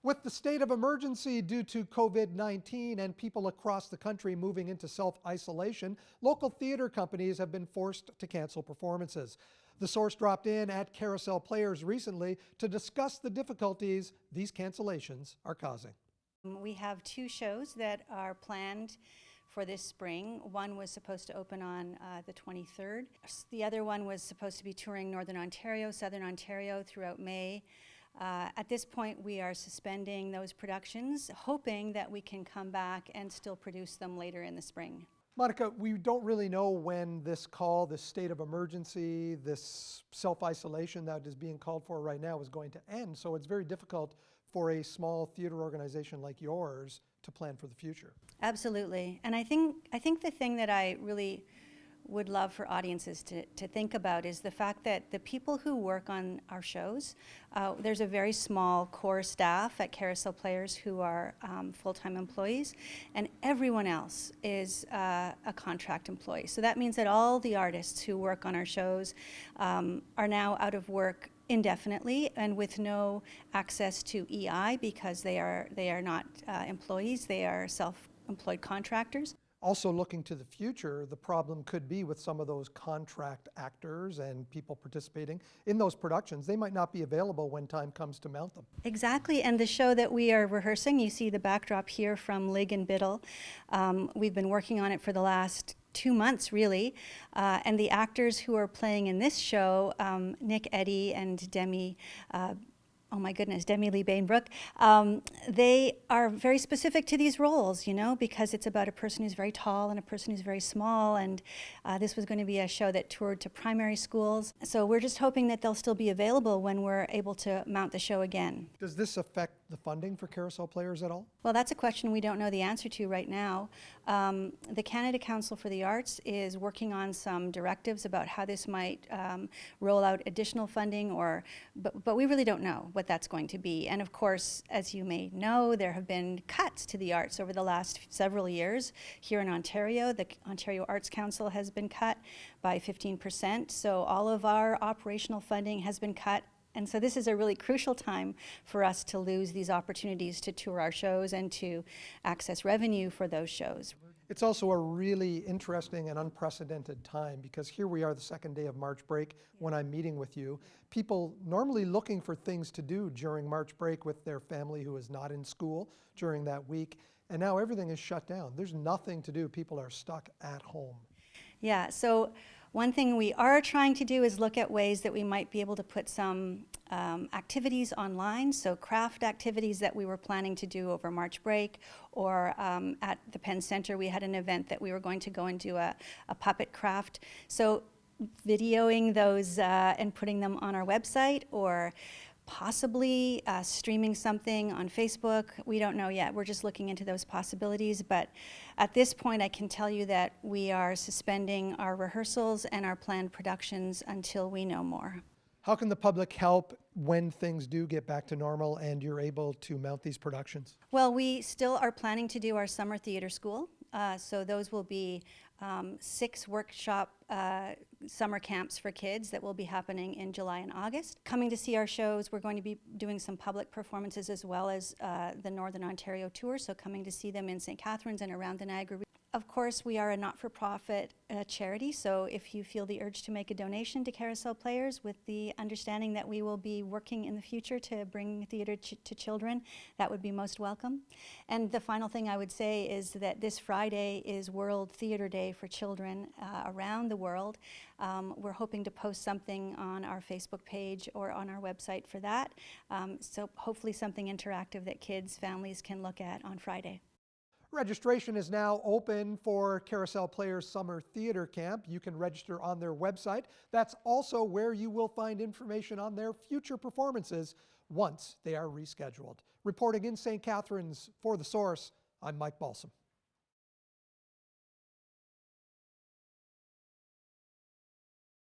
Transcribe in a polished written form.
With the state of emergency due to COVID-19 and people across the country moving into self-isolation, local theater companies have been forced to cancel performances. The Source dropped in at Carousel Players recently to discuss the difficulties these cancellations are causing. We have two shows that are planned for this spring. One was supposed to open on the 23rd. The other one was supposed to be touring Northern Ontario, Southern Ontario throughout May. At this point, we are suspending those productions, hoping that we can come back and still produce them later in the spring. Monica, we don't really know when this call, this state of emergency, this self-isolation that is being called for right now is going to end. So it's very difficult for a small theater organization like yours to plan for the future. Absolutely. And I think the thing that I really would love for audiences to think about is the fact that the people who work on our shows, there's a very small core staff at Carousel Players who are full-time employees, and everyone else is a contract employee. So that means that all the artists who work on our shows are now out of work indefinitely and with no access to EI because they are not employees, they are self-employed contractors. Also looking to the future, the problem could be with some of those contract actors and people participating in those productions. They might not be available when time comes to mount them. Exactly, and the show that we are rehearsing, you see the backdrop here from Lig and Biddle. We've been working on it for the last 2 months, really, and the actors who are playing in this show, Nick Eddy and Demi, Demi Lee Bainbrook, they are very specific to these roles, you know, because it's about a person who's very tall and a person who's very small, and this was going to be a show that toured to primary schools. So we're just hoping that they'll still be available when we're able to mount the show again. Does this affect the funding for Carousel Players at all? Well, that's a question we don't know the answer to right now. The Canada Council for the Arts is working on some directives about how this might roll out additional funding, but we really don't know what that's going to be. And of course, as you may know, there have been cuts to the arts over the last several years. Here in Ontario, the Ontario Arts Council has been cut by 15%. So all of our operational funding has been cut. And so this is a really crucial time for us to lose these opportunities to tour our shows and to access revenue for those shows. It's also a really interesting and unprecedented time because here we are the second day of March break when I'm meeting with you. People normally looking for things to do during March break with their family who is not in school during that week. And now everything is shut down. There's nothing to do. People are stuck at home. Yeah, so one thing we are trying to do is look at ways that we might be able to put some activities online, so craft activities that we were planning to do over March break, or at the Penn Center we had an event that we were going to go and do a puppet craft. So videoing those and putting them on our website, or possibly streaming something on Facebook. We don't know yet. We're just looking into those possibilities. But at this point, I can tell you that we are suspending our rehearsals and our planned productions until we know more. How can the public help when things do get back to normal and you're able to mount these productions? Well, we still are planning to do our summer theater school. So those will be 6 workshop summer camps for kids that will be happening in July and August. Coming to see our shows, we're going to be doing some public performances as well as the Northern Ontario tour, so coming to see them in St. Catharines and around the Niagara. Of course, we are a not-for-profit charity, so if you feel the urge to make a donation to Carousel Players with the understanding that we will be working in the future to bring theater to children, that would be most welcome. And the final thing I would say is that this Friday is World Theater Day for children around the world. We're hoping to post something on our Facebook page or on our website for that, so hopefully something interactive that kids, families can look at on Friday. Registration is now open for Carousel Players Summer Theater Camp. You can register on their website. That's also where you will find information on their future performances once they are rescheduled. Reporting in St. Catharines for The Source, I'm Mike Balsom.